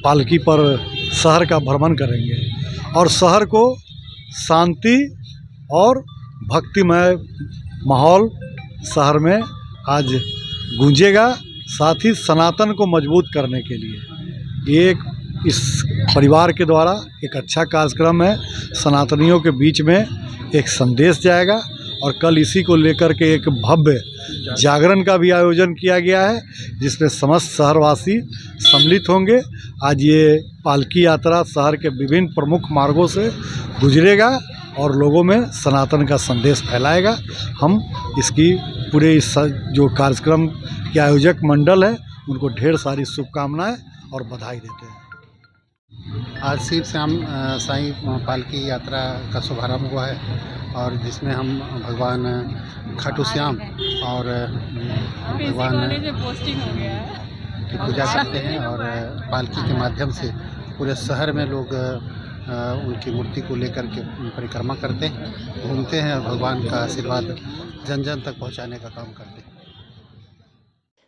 S19: पालकी पर शहर का भ्रमण करेंगे और शहर को शांति और भक्तिमय माहौल शहर में आज गूंजेगा। साथ ही सनातन को मजबूत करने के लिए एक इस परिवार के द्वारा एक अच्छा कार्यक्रम है। सनातनियों के बीच में एक संदेश जाएगा और कल इसी को लेकर के एक भव्य जागरण का भी आयोजन किया गया है जिसमें समस्त शहरवासी सम्मिलित होंगे। आज ये पालकी यात्रा शहर के विभिन्न प्रमुख मार्गों से गुजरेगा और लोगों में सनातन का संदेश फैलाएगा। हम इसकी पूरे इस जो कार्यक्रम के आयोजक मंडल है उनको ढेर सारी शुभकामनाएं और बधाई देते हैं।
S20: आज शिव श्याम साईं पालकी यात्रा का शुभारंभ हुआ है और जिसमें हम भगवान खाटू श्याम और भगवान की पूजा करते हैं और पालकी के माध्यम से पूरे शहर में लोग उनकी मूर्ति को लेकर के परिक्रमा करते हैं, घूमते हैं और भगवान का आशीर्वाद जन जन तक पहुंचाने का काम करते हैं।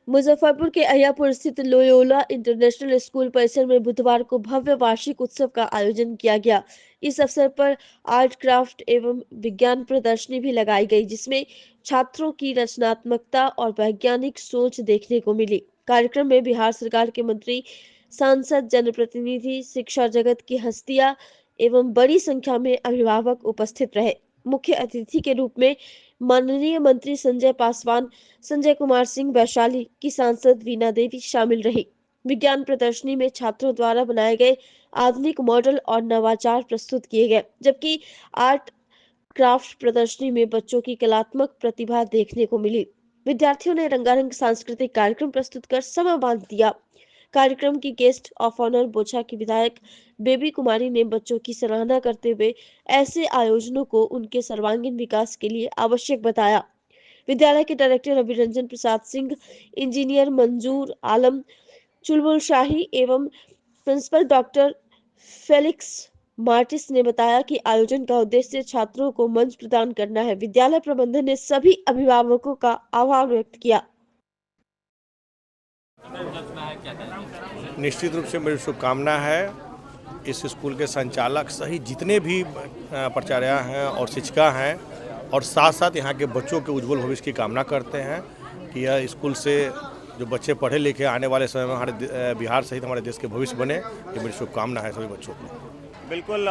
S1: मुजफ्फरपुर के अहियापुर स्थित लोयोला इंटरनेशनल स्कूल परिसर में बुधवार को भव्य वार्षिक उत्सव का आयोजन किया गया। इस अवसर पर आर्ट, क्राफ्ट एवं विज्ञान प्रदर्शनी भी लगाई गई जिसमें छात्रों की रचनात्मकता और वैज्ञानिक सोच देखने को मिली। कार्यक्रम में बिहार सरकार के मंत्री, सांसद, जनप्रतिनिधि, शिक्षा जगत की हस्तियां एवं बड़ी संख्या में अभिभावक उपस्थित रहे। मुख्य अतिथि के रूप में माननीय मंत्री संजय पासवान, संजय कुमार सिंह वैशाली की सांसद वीना देवी शामिल रही। विज्ञान प्रदर्शनी में छात्रों द्वारा बनाए गए आधुनिक मॉडल और नवाचार प्रस्तुत किए गए, जबकि आर्ट क्राफ्ट प्रदर्शनी में बच्चों की कलात्मक प्रतिभा देखने को मिली। विद्यार्थियों ने रंगारंग सांस्कृतिक कार्यक्रम प्रस्तुत कर समय बांध दिया। कार्यक्रम की गेस्ट ऑफ ऑनर बोचा की विधायक बेबी कुमारी ने बच्चों की सराहना करते हुए ऐसे आयोजनों को उनके सर्वांगीण विकास के लिए आवश्यक बताया। विद्यालय के डायरेक्टर रवि रंजन प्रसाद सिंह, इंजीनियर मंजूर आलम, चुलबुल शाही एवं प्रिंसिपल डॉक्टर फेलिक्स मार्टिस ने बताया कि आयोजन का उद्देश्य छात्रों को मंच प्रदान करना है। विद्यालय प्रबंधन ने सभी अभिभावकों का आभार व्यक्त किया।
S21: निश्चित रूप से मेरी शुभकामना है इस स्कूल के संचालक सहित जितने भी प्राचार्य हैं और शिक्षिका हैं और साथ साथ यहाँ के बच्चों के उज्जवल भविष्य की कामना करते हैं कि यह स्कूल से जो बच्चे पढ़े लिखे आने वाले समय में हमारे बिहार सहित हमारे देश के भविष्य बने। ये मेरी शुभकामना है सभी बच्चों को।
S22: बिल्कुल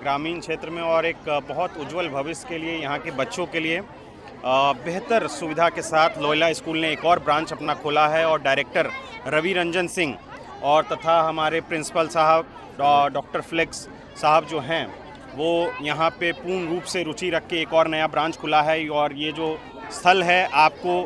S22: ग्रामीण क्षेत्र में और एक बहुत उज्जवल भविष्य के लिए यहाँ के बच्चों के लिए बेहतर सुविधा के साथ लोयोला स्कूल ने एक और ब्रांच अपना खोला है और डायरेक्टर रवि रंजन सिंह और तथा हमारे प्रिंसिपल साहब डॉक्टर फ्लेक्स साहब जो हैं वो यहाँ पे पूर्ण रूप से रुचि रख के एक और नया ब्रांच खुला है। और ये जो स्थल है आपको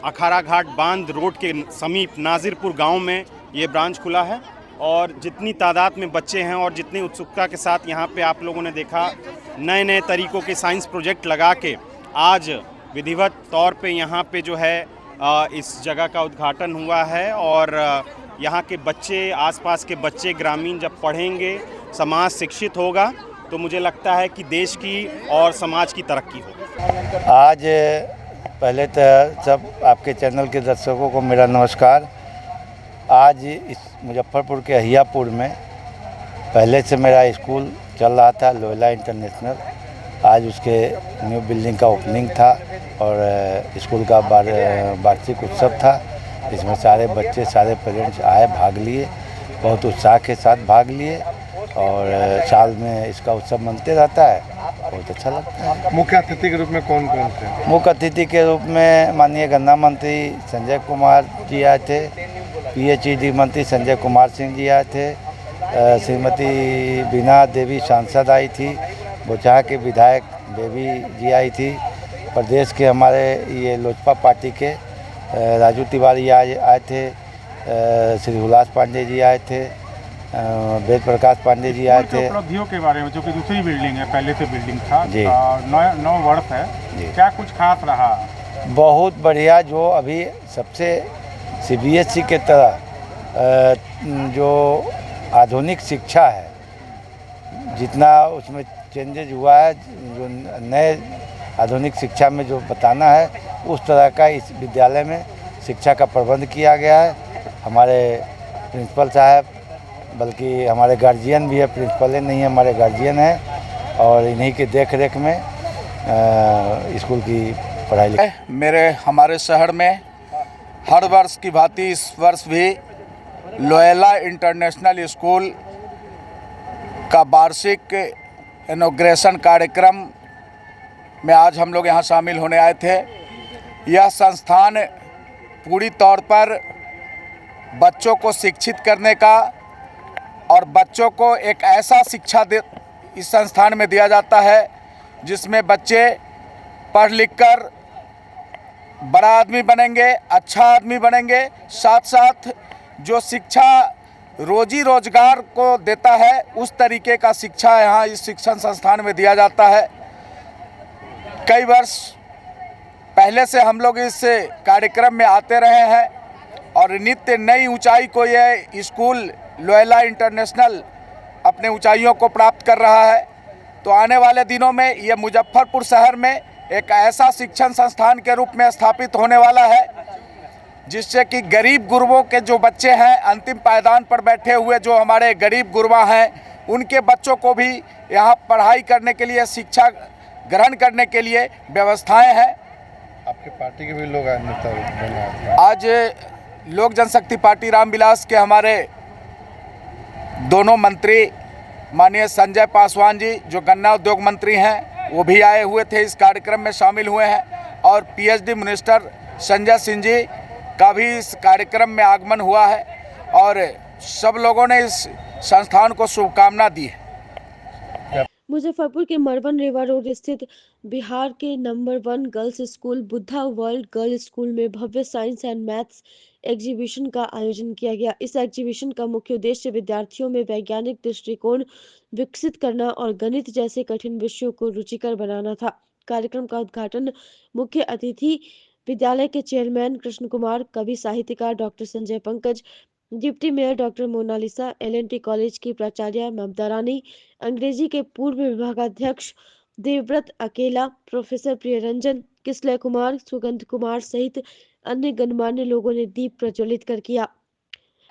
S22: अखाड़ा घाट बांध रोड के समीप नाजिरपुर गांव में ये ब्रांच खुला है और जितनी तादाद में बच्चे हैं और जितनी उत्सुकता के साथ यहाँ पे आप लोगों ने देखा नए नए तरीक़ों के साइंस प्रोजेक्ट लगा के आज विधिवत तौर पे यहाँ पे जो है इस जगह का उद्घाटन हुआ है। और यहाँ के बच्चे, आसपास के बच्चे ग्रामीण जब पढ़ेंगे, समाज शिक्षित होगा तो मुझे लगता है कि देश की और समाज की तरक्की होगी।
S2: आज पहले तो सब आपके चैनल के दर्शकों को मेरा नमस्कार। आज इस मुजफ्फरपुर के अहियापुर में पहले से मेरा स्कूल चल रहा था, लोयला इंटरनेशनल। आज उसके न्यू बिल्डिंग का ओपनिंग था और स्कूल का वार्षिक उत्सव था। इसमें सारे बच्चे, सारे पेरेंट्स आए, भाग लिए, बहुत उत्साह के साथ भाग लिए और साल में इसका उत्सव मनते रहता है, बहुत अच्छा लगता है।
S5: मुख्य अतिथि के रूप में कौन कौन थे?
S2: मुख्य अतिथि के रूप में माननीय गन्ना मंत्री संजय कुमार जी आए थे, PHED मंत्री संजय कुमार सिंह जी आए थे, श्रीमती बीना देवी सांसद आई थी, बोचाहा के विधायक देवी जी आई थी, प्रदेश के हमारे ये लोजपा पार्टी के राजू तिवारी आए थे, श्री हुलास पांडे जी आए थे, वेद प्रकाश पांडे जी आए थे।
S10: उपलब्धियों के बारे में, जो कि दूसरी बिल्डिंग है, पहले से बिल्डिंग था
S2: जी,
S10: 9 वर्ष है, क्या कुछ खास रहा?
S2: बहुत बढ़िया। जो अभी सबसे CBSE के तरह जो आधुनिक शिक्षा है, जितना उसमें चेंजेज हुआ है, जो नए आधुनिक शिक्षा में जो बताना है, उस तरह का इस विद्यालय में शिक्षा का प्रबंध किया गया है। हमारे प्रिंसिपल साहब, बल्कि हमारे गार्जियन भी है, प्रिंसिपल नहीं है, हमारे गार्जियन हैं और इन्हीं की देख रेख में स्कूल की पढ़ाई लिखाई।
S23: मेरे हमारे शहर में हर वर्ष की भांति इस वर्ष भी लोयला इंटरनेशनल स्कूल का वार्षिक इनॉग्रेशन कार्यक्रम में आज हम लोग यहाँ शामिल होने आए थे। यह संस्थान पूरी तौर पर बच्चों को शिक्षित करने का और बच्चों को एक ऐसा शिक्षा इस संस्थान में दिया जाता है जिसमें बच्चे पढ़ लिख कर बड़ा आदमी बनेंगे, अच्छा आदमी बनेंगे। साथ साथ जो शिक्षा रोजी रोजगार को देता है, उस तरीके का शिक्षा यहाँ इस शिक्षण संस्थान में दिया जाता है। कई वर्ष पहले से हम लोग इस कार्यक्रम में आते रहे हैं और नित्य नई ऊंचाई को यह स्कूल लोयला इंटरनेशनल अपने ऊंचाइयों को प्राप्त कर रहा है। तो आने वाले दिनों में यह मुजफ्फरपुर शहर में एक ऐसा शिक्षण संस्थान के रूप में स्थापित होने वाला है जिससे कि गरीब गुरबों के जो बच्चे हैं, अंतिम पायदान पर बैठे हुए जो हमारे गरीब गुरबा हैं, उनके बच्चों को भी यहाँ पढ़ाई करने के लिए, शिक्षा ग्रहण करने के लिए व्यवस्थाएं हैं।
S5: आपके पार्टी के भी लोग
S23: आज लोक जनशक्ति पार्टी रामविलास के हमारे दोनों मंत्री माननीय संजय पासवान जी, जो गन्ना उद्योग मंत्री हैं, वो भी आए हुए थे, इस कार्यक्रम में शामिल हुए हैं और PhD मिनिस्टर संजय सिंह जी का भी इस कार्यक्रम में आगमन हुआ है और सब लोगों ने इस संस्थान को शुभकामना दी है।
S1: मुजफ्फरपुर के मरवन रेवा रोड स्थित बिहार के number 1 girls school Buddha world girl school में भव्य साइंस एंड मैथ्स एग्जीबिशन का आयोजन किया गया। इस एग्जीबिशन का मुख्य उद्देश्य विद्यार्थियों में वैज्ञानिक दृष्टिकोण विकसित करना और गणित जैसे कठिन विषयों को रुचिकर बनाना था। कार्यक्रम का उद्घाटन मुख्य अतिथि विद्यालय के चेयरमैन कृष्ण कुमार, कवि साहित्यकार doctor Sanjay Pankaj, deputy mayor doctor Monalisa, LNT college की प्राचार्य ममता रानी, अंग्रेजी के पूर्व विभागाध्यक्ष देवव्रत अकेला, प्रोफेसर प्रियरंजन, किसलय कुमार, सुगंध कुमार सहित अन्य गणमान्य लोगों ने दीप प्रज्वलित कर किया।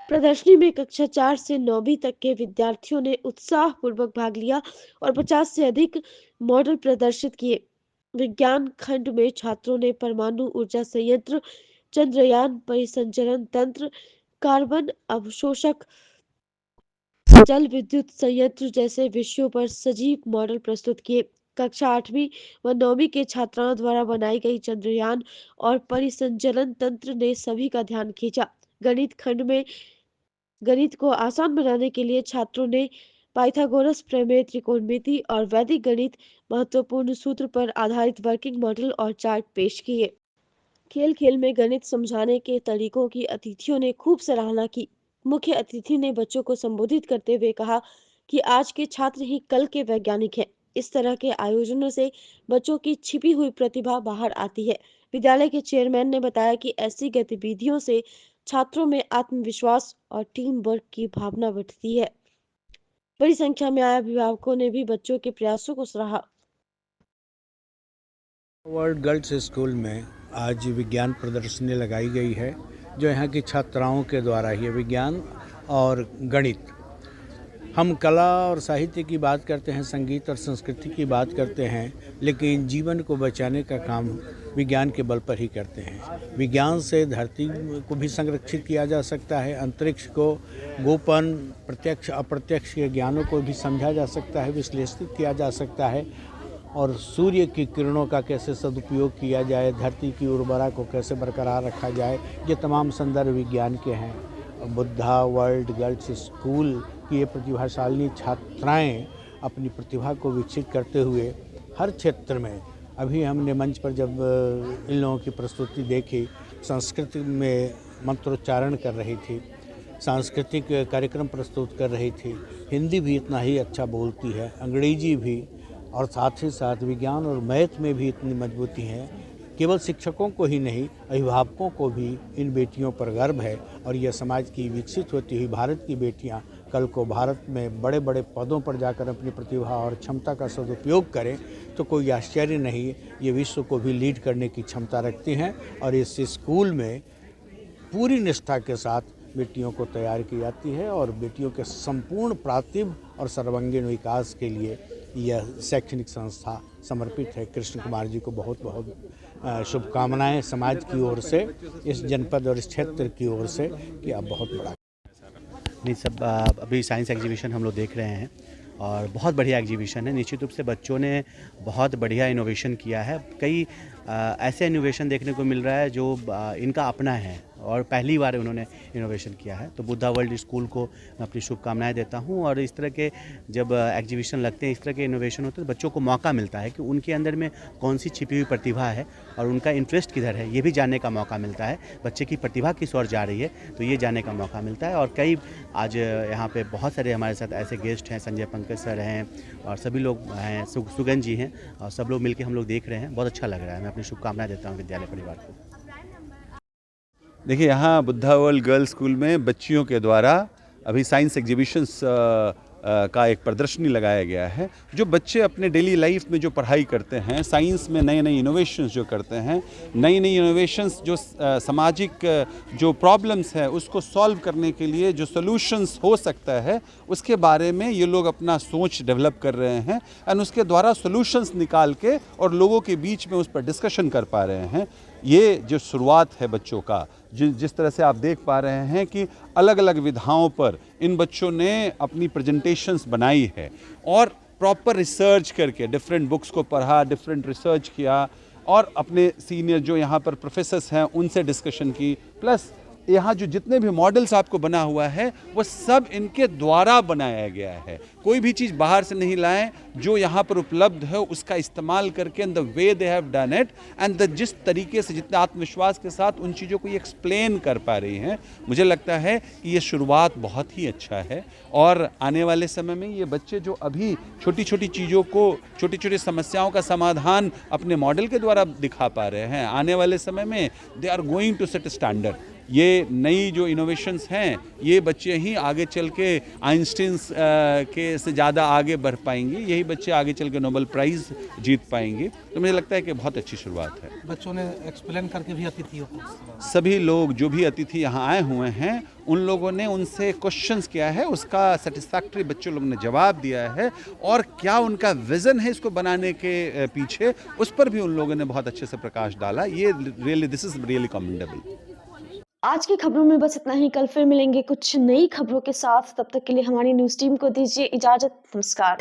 S1: प्रदर्शनी में कक्षा 4 से 9वीं तक के विद्यार्थियों ने उत्साहपूर्वक भाग लिया और 50 से अधिक मॉडल प्रदर्शित किए। विज्ञान खंड में छात्रों ने परमाणु ऊर्जा संयंत्र, चंद्रयान, परिसंचरण तंत्र, कार्बन अवशोषक, जल विद्युत संयंत्र जैसे विषयों पर सजीव मॉडल प्रस्तुत किए। कक्षा 8वीं व 9वीं के छात्राओं द्वारा बनाई गई चंद्रयान और परिसंचरण तंत्र ने सभी का ध्यान खींचा। गणित खंड में गणित को आसान बनाने के लिए छात्रों ने पाइथागोरस प्रमेय, त्रिकोणमिति और वैदिक गणित महत्वपूर्ण सूत्र पर आधारित वर्किंग मॉडल और चार्ट पेश किए। खेल खेल में गणित समझाने के तरीकों की अतिथियों ने खूब सराहना की। मुख्य अतिथि ने बच्चों को संबोधित करते हुए कहा कि आज के छात्र ही कल के वैज्ञानिक हैं। इस तरह के आयोजनों से बच्चों की छिपी हुई प्रतिभा बाहर आती है। विद्यालय के चेयरमैन ने बताया कि ऐसी गतिविधियों से छात्रों में आत्मविश्वास और टीम वर्क की भावना बढ़ती है। बड़ी संख्या में आए अभिभावकों ने भी बच्चों के प्रयासों को सराहा।
S3: वर्ल्ड गर्ल्स स्कूल में आज विज्ञान प्रदर्शनी लगाई गई है, जो यहाँ की छात्राओं के द्वारा ही विज्ञान और गणित। हम कला और साहित्य की बात करते हैं, संगीत और संस्कृति की बात करते हैं, लेकिन जीवन को बचाने का काम विज्ञान के बल पर ही करते हैं। विज्ञान से धरती को भी संरक्षित किया जा सकता है, अंतरिक्ष को, गोपन, प्रत्यक्ष अप्रत्यक्ष के ज्ञानों को भी समझा जा सकता है, विश्लेषित किया जा सकता है, और सूर्य की किरणों का कैसे सदुपयोग किया जाए, धरती की उर्वरा को कैसे बरकरार रखा जाए, ये तमाम संदर्भ विज्ञान के हैं। बुद्धा वर्ल्ड गर्ल्स स्कूल की ये प्रतिभाशाली छात्राएं अपनी प्रतिभा को विकसित करते हुए हर क्षेत्र में, अभी हमने मंच पर जब इन लोगों की प्रस्तुति देखी, संस्कृत में मंत्रोच्चारण कर रही थी, सांस्कृतिक कार्यक्रम प्रस्तुत कर रही थी, हिंदी भी इतना ही अच्छा बोलती है, अंग्रेजी भी, और साथ ही साथ विज्ञान और मैथ में भी इतनी मजबूती है। केवल शिक्षकों को ही नहीं, अभिभावकों को भी इन बेटियों पर गर्व है, और यह समाज की विकसित होती हुई भारत की बेटियां कल को भारत में बड़े बड़े पदों पर जाकर अपनी प्रतिभा और क्षमता का सदुपयोग करें तो कोई आश्चर्य नहीं, ये विश्व को भी लीड करने की क्षमता रखती हैं। और इस स्कूल में पूरी निष्ठा के साथ बेटियों को तैयार की जाती है, और बेटियों के संपूर्ण प्रातिभ और सर्वांगीण विकास के लिए यह शैक्षणिक संस्था समर्पित है। कृष्ण कुमार जी को बहुत बहुत शुभकामनाएं समाज की ओर से, इस जनपद और इस क्षेत्र की ओर से, कि आप बहुत बड़ा।
S4: नहीं सब अभी साइंस एग्जीबिशन हम लोग देख रहे हैं, और बहुत बढ़िया एग्जीबिशन है। निश्चित रूप से बच्चों ने बहुत बढ़िया इनोवेशन किया है। कई ऐसे इनोवेशन देखने को मिल रहा है जो इनका अपना है, और पहली बार उन्होंने इनोवेशन किया है। तो बुद्धा वर्ल्ड स्कूल को मैं अपनी शुभकामनाएं देता हूं। और इस तरह के जब एग्जीबिशन लगते हैं, इस तरह के इनोवेशन होते हैं, तो बच्चों को मौका मिलता है कि उनके अंदर में कौन सी छिपी हुई प्रतिभा है और उनका इंटरेस्ट किधर है, ये भी जानने का मौका मिलता है। बच्चे की प्रतिभा किस ओर जा रही है, तो ये जानने का मौका मिलता है। और कई आज यहाँ पे बहुत सारे हमारे साथ ऐसे गेस्ट हैं, संजय पंकज सर हैं, और सभी लोग हैं, सुगन जी हैं, और सब लोग मिलकर हम लोग देख रहे हैं। बहुत अच्छा लग रहा है। मैं अपनी शुभकामनाएं देता हूँ विद्यालय परिवार को।
S6: देखिए, यहाँ बुद्धा वर्ल्ड गर्ल्स स्कूल में बच्चियों के द्वारा अभी साइंस एग्जीबिशंस का एक प्रदर्शनी लगाया गया है। जो बच्चे अपने डेली लाइफ में जो पढ़ाई करते हैं, साइंस में नए नए इनोवेशंस जो करते हैं, नई नई इनोवेशंस जो सामाजिक जो प्रॉब्लम्स है उसको सॉल्व करने के लिए जो सॉल्यूशंस हो सकता है, उसके बारे में ये लोग अपना सोच डेवलप कर रहे हैं, एंड उसके द्वारा सॉल्यूशंस निकाल के और लोगों के बीच में उस पर डिस्कशन कर पा रहे हैं। ये जो शुरुआत है बच्चों का, जिस तरह से आप देख पा रहे हैं कि अलग अलग विधाओं पर इन बच्चों ने अपनी प्रेजेंटेशंस बनाई है, और प्रॉपर रिसर्च करके डिफरेंट बुक्स को पढ़ा, डिफरेंट रिसर्च किया, और अपने सीनियर जो यहाँ पर प्रोफेसर्स हैं उनसे डिस्कशन की। प्लस यहाँ जो जितने भी मॉडल्स आपको बना हुआ है वो सब इनके द्वारा बनाया गया है। कोई भी चीज़ बाहर से नहीं लाएं, जो यहाँ पर उपलब्ध है उसका इस्तेमाल करके the way they have done it, and जिस तरीके से, जितने आत्मविश्वास के साथ उन चीज़ों को ये एक्सप्लेन कर पा रही हैं, मुझे लगता है कि ये शुरुआत बहुत ही अच्छा है। और आने वाले समय में ये बच्चे जो अभी छोटी छोटी चीज़ों को, छोटी छोटी समस्याओं का समाधान अपने मॉडल के द्वारा दिखा पा रहे हैं, आने वाले समय में they are going to set standard. ये नई जो इनोवेशंस हैं, ये बच्चे ही आगे चल के आइंस्टीन्स के से ज़्यादा आगे बढ़ पाएंगे, यही बच्चे आगे चल के नोबेल प्राइज़ जीत पाएंगे। तो मुझे लगता है कि बहुत अच्छी शुरुआत है।
S7: बच्चों ने एक्सप्लेन करके भी अतिथियों को,
S6: सभी लोग जो भी अतिथि यहाँ आए हुए हैं, उन लोगों ने उनसे क्वेश्चंस किया है, उसका सेटिस्फैक्ट्री बच्चों लोगों ने जवाब दिया है, और क्या उनका विज़न है इसको बनाने के पीछे, उस पर भी उन लोगों ने बहुत अच्छे से प्रकाश डाला। ये really, this is really commendable.
S1: आज की खबरों में बस इतना ही। कल फिर मिलेंगे कुछ नई खबरों के साथ। तब तक के लिए हमारी न्यूज टीम को दीजिए इजाजत। नमस्कार।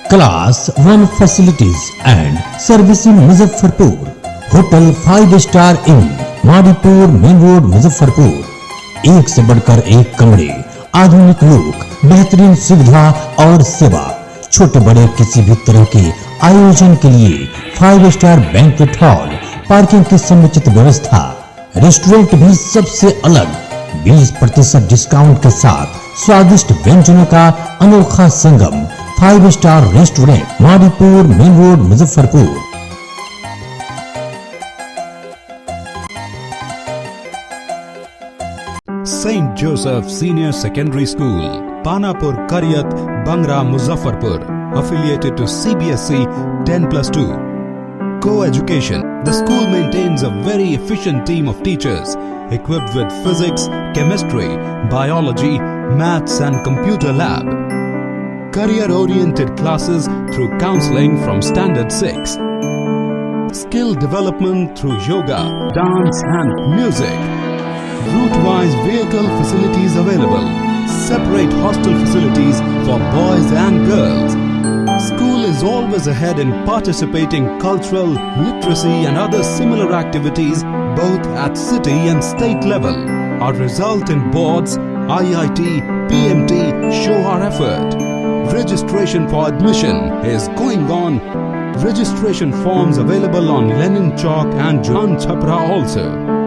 S14: Class 1 facilities and servicing Muzaffarpur, hotel 5 star in, Madipur main road Muzaffarpur. एक से बढ़कर एक कमरे, आधुनिक लुक, बेहतरीन सुविधा और सेवा। छोटे बड़े किसी भी तरह के आयोजन के लिए 5 स्टार बैंक्वेट हॉल, पार्किंग की समुचित व्यवस्था, रेस्टोरेंट भी सबसे अलग 20% डिस्काउंट के साथ, स्वादिष्ट व्यंजनों का अनोखा संगम। 5 star restaurant, Madipur main road Muzaffarpur.
S15: St. Joseph Senior Secondary School, Panapur Karyat, Bangra, Muzaffarpur, affiliated to CBSE 10+2. Co-education. The school maintains a very efficient team of teachers equipped with physics, chemistry, biology, maths and computer lab. Career-oriented classes through counseling from Standard 6. Skill development through yoga, dance and music. Route-wise vehicle facilities available. Separate hostel facilities for boys and girls. School is always ahead in participating cultural, literacy and other similar activities both at city and state level. Our result in boards, IIT, PMT show our effort. Registration for admission is going on. Registration forms available on Lenin Chowk and John Chhapra also.